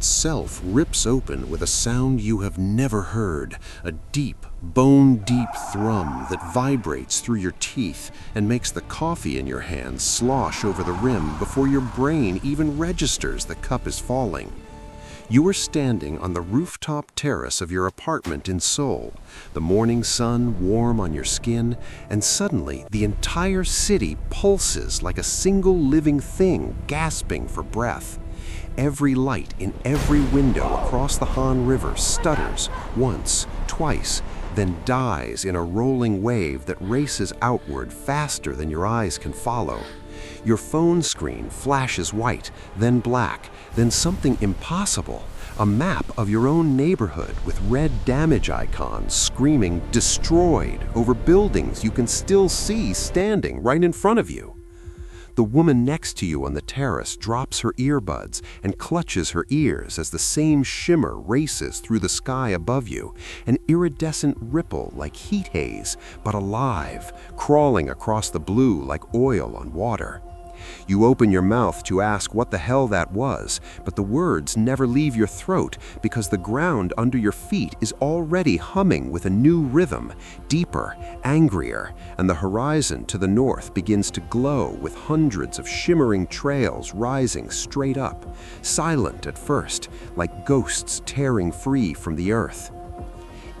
itself rips open with a sound you have never heard, a deep, bone-deep thrum that vibrates through your teeth and makes the coffee in your hand slosh over the rim before your brain even registers the cup is falling. You are standing on the rooftop terrace of your apartment in Seoul, the morning sun warm on your skin, and suddenly the entire city pulses like a single living thing gasping for breath. Every light in every window across the Han River stutters once, twice, then dies in a rolling wave that races outward faster than your eyes can follow. Your phone screen flashes white, then black, then something impossible, a map of your own neighborhood with red damage icons screaming "destroyed" over buildings you can still see standing right in front of you. The woman next to you on the terrace drops her earbuds and clutches her ears as the same shimmer races through the sky above you, an iridescent ripple like heat haze, but alive, crawling across the blue like oil on water. You open your mouth to ask what the hell that was, but the words never leave your throat because the ground under your feet is already humming with a new rhythm, deeper, angrier, and the horizon to the north begins to glow with hundreds of shimmering trails rising straight up, silent at first, like ghosts tearing free from the earth.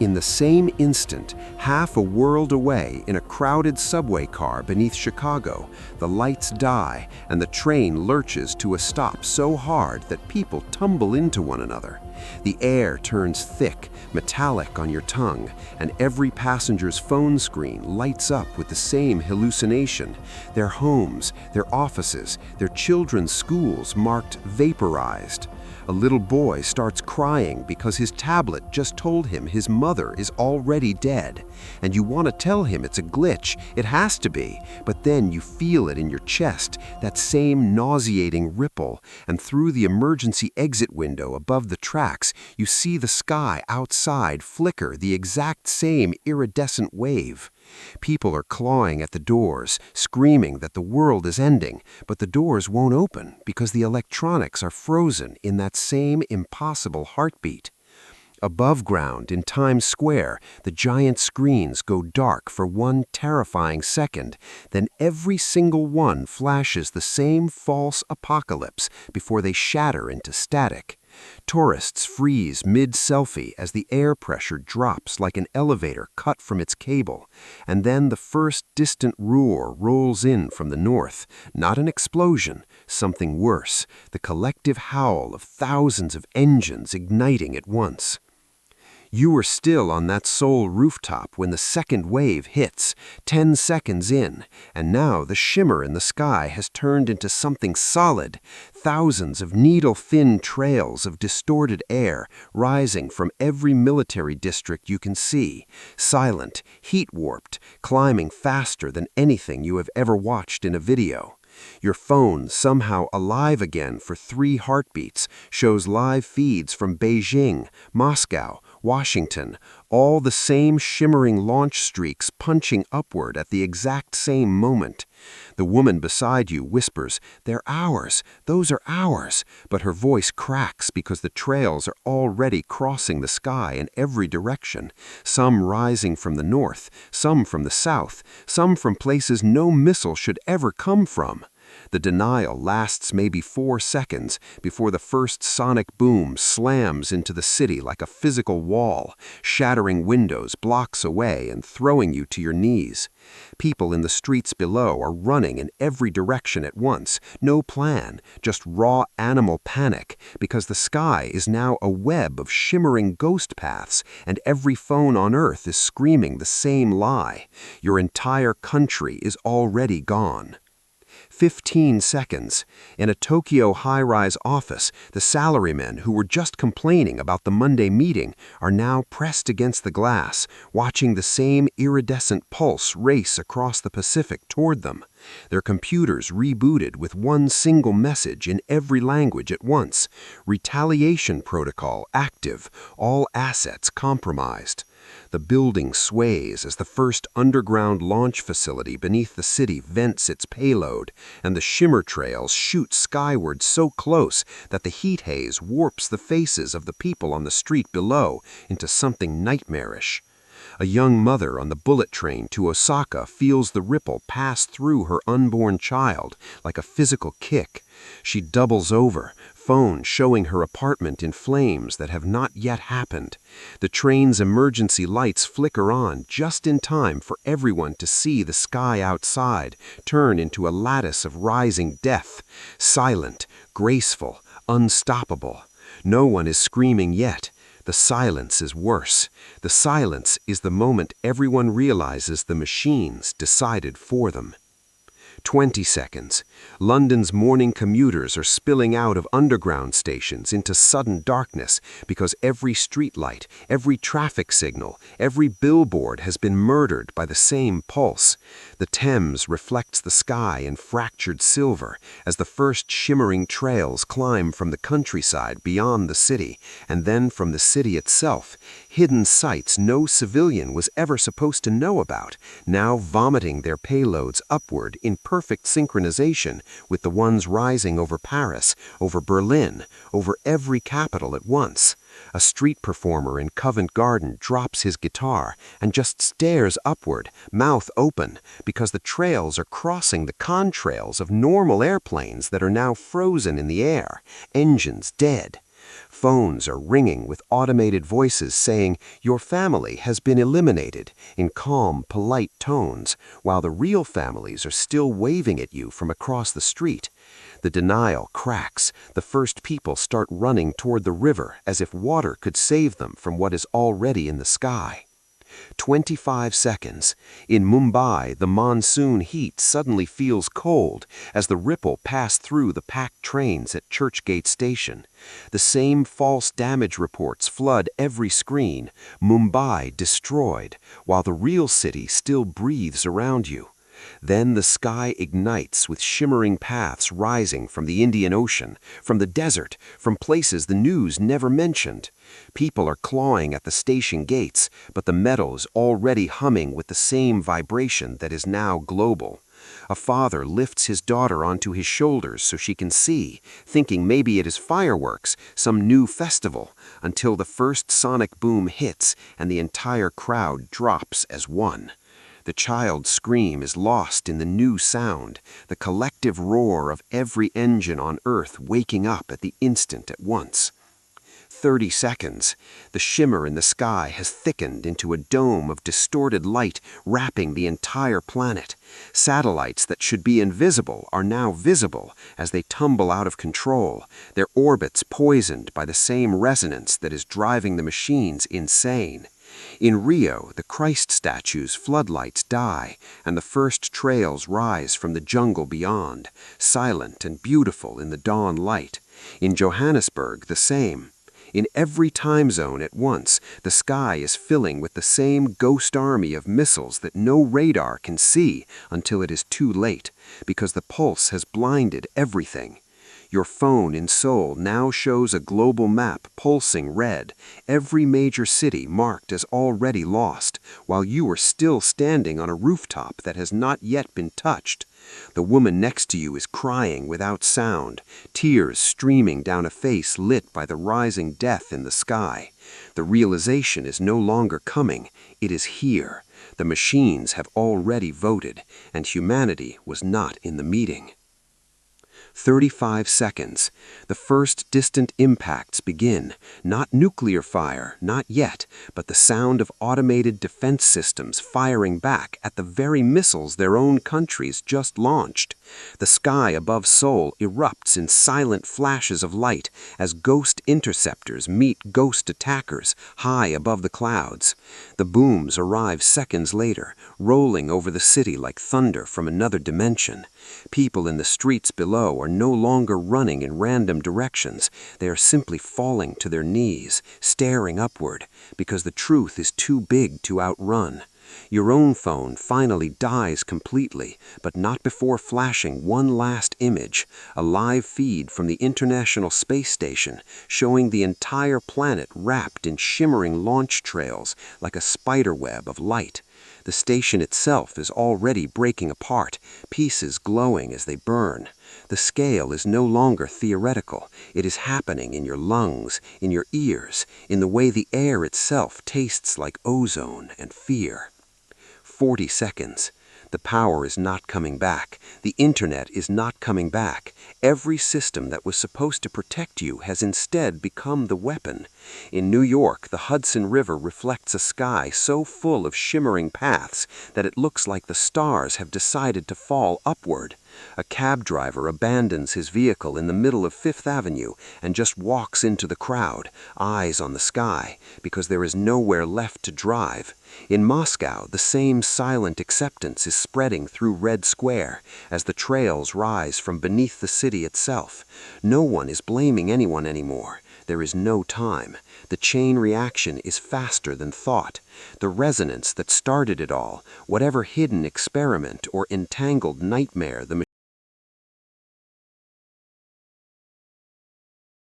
In the same instant, half a world away in a crowded subway car beneath Chicago, the lights die and the train lurches to a stop so hard that people tumble into one another. The air turns thick, metallic on your tongue, and every passenger's phone screen lights up with the same hallucination. Their homes, their offices, their children's schools marked vaporized. A little boy starts crying because his tablet just told him his mother is already dead. And you want to tell him it's a glitch, it has to be, but then you feel it in your chest, that same nauseating ripple, and through the emergency exit window above the tracks, you see the sky outside flicker the exact same iridescent wave. People are clawing at the doors, screaming that the world is ending, but the doors won't open because the electronics are frozen in that same impossible heartbeat. Above ground in Times Square, the giant screens go dark for one terrifying second, then every single one flashes the same false apocalypse before they shatter into static. Tourists freeze mid-selfie as the air pressure drops like an elevator cut from its cable, and then the first distant roar rolls in from the north, not an explosion, something worse, the collective howl of thousands of engines igniting at once. You were still on that Seoul rooftop when the second wave hits, 10 seconds in, and now the shimmer in the sky has turned into something solid, thousands of needle-thin trails of distorted air rising from every military district you can see, silent, heat-warped, climbing faster than anything you have ever watched in a video. Your phone, somehow alive again for 3 heartbeats, shows live feeds from Beijing, Moscow, Washington, all the same shimmering launch streaks punching upward at the exact same moment. The woman beside you whispers, "They're ours, those are ours," but her voice cracks because the trails are already crossing the sky in every direction, some rising from the north, some from the south, some from places no missile should ever come from. The denial lasts maybe 4 seconds before the first sonic boom slams into the city like a physical wall, shattering windows blocks away and throwing you to your knees. People in the streets below are running in every direction at once, no plan, just raw animal panic, because the sky is now a web of shimmering ghost paths, and every phone on Earth is screaming the same lie. Your entire country is already gone. 15 seconds. In a Tokyo high-rise office, the salarymen who were just complaining about the Monday meeting are now pressed against the glass, watching the same iridescent pulse race across the Pacific toward them. Their computers rebooted with one single message in every language at once. Retaliation protocol active, all assets compromised. The building sways as the first underground launch facility beneath the city vents its payload, and the shimmer trails shoot skyward so close that the heat haze warps the faces of the people on the street below into something nightmarish. A young mother on the bullet train to Osaka feels the ripple pass through her unborn child like a physical kick. She doubles over, phone showing her apartment in flames that have not yet happened. The train's emergency lights flicker on just in time for everyone to see the sky outside turn into a lattice of rising death, silent, graceful, unstoppable. No one is screaming yet. The silence is worse. The silence is the moment everyone realizes the machines decided for them. 20 seconds. London's morning commuters are spilling out of underground stations into sudden darkness because every streetlight, every traffic signal, every billboard has been murdered by the same pulse. The Thames reflects the sky in fractured silver as the first shimmering trails climb from the countryside beyond the city, and then from the city itself, hidden sights no civilian was ever supposed to know about, now vomiting their payloads upward in perfect synchronization with the ones rising over Paris, over Berlin, over every capital at once. A street performer in Covent Garden drops his guitar and just stares upward, mouth open, because the trails are crossing the contrails of normal airplanes that are now frozen in the air, engines dead. Phones are ringing with automated voices saying, "Your family has been eliminated," in calm, polite tones, while the real families are still waving at you from across the street. The denial cracks. The first people start running toward the river as if water could save them from what is already in the sky. 25 seconds. In Mumbai, the monsoon heat suddenly feels cold as the ripple passed through the packed trains at Churchgate Station. The same false damage reports flood every screen. Mumbai destroyed, while the real city still breathes around you. Then the sky ignites with shimmering paths rising from the Indian Ocean, from the desert, from places the news never mentioned. People are clawing at the station gates, but the metal is already humming with the same vibration that is now global. A father lifts his daughter onto his shoulders so she can see, thinking maybe it is fireworks, some new festival, until the first sonic boom hits and the entire crowd drops as one. The child's scream is lost in the new sound, the collective roar of every engine on Earth waking up at the instant at once. 30 seconds. The shimmer in the sky has thickened into a dome of distorted light wrapping the entire planet. Satellites that should be invisible are now visible as they tumble out of control, their orbits poisoned by the same resonance that is driving the machines insane. In Rio, the Christ statue's floodlights die, and the first trails rise from the jungle beyond, silent and beautiful in the dawn light. In Johannesburg, the same. In every time zone at once, the sky is filling with the same ghost army of missiles that no radar can see until it is too late, because the pulse has blinded everything. Your phone in Seoul now shows a global map pulsing red, every major city marked as already lost, while you are still standing on a rooftop that has not yet been touched. The woman next to you is crying without sound, tears streaming down a face lit by the rising death in the sky. The realization is no longer coming, it is here. The machines have already voted, and humanity was not in the meeting. 35 seconds. The first distant impacts begin. Not nuclear fire, not yet, but the sound of automated defense systems firing back at the very missiles their own countries just launched. The sky above Seoul erupts in silent flashes of light as ghost interceptors meet ghost attackers high above the clouds. The booms arrive seconds later, rolling over the city like thunder from another dimension. People in the streets below are no longer running in random directions. They are simply falling to their knees, staring upward, because the truth is too big to outrun. Your own phone finally dies completely, but not before flashing one last image, a live feed from the International Space Station showing the entire planet wrapped in shimmering launch trails like a spiderweb of light. The station itself is already breaking apart, pieces glowing as they burn. The scale is no longer theoretical. It is happening in your lungs, in your ears, in the way the air itself tastes like ozone and fear. 40 seconds. The power is not coming back. The internet is not coming back. Every system that was supposed to protect you has instead become the weapon. In New York, the Hudson River reflects a sky so full of shimmering paths that it looks like the stars have decided to fall upward. A cab driver abandons his vehicle in the middle of Fifth Avenue and just walks into the crowd, eyes on the sky, because there is nowhere left to drive. In Moscow, the same silent acceptance is spreading through Red Square as the trails rise from beneath the city itself. No one is blaming anyone anymore. There is no time. The chain reaction is faster than thought. The resonance that started it all, whatever hidden experiment or entangled nightmare the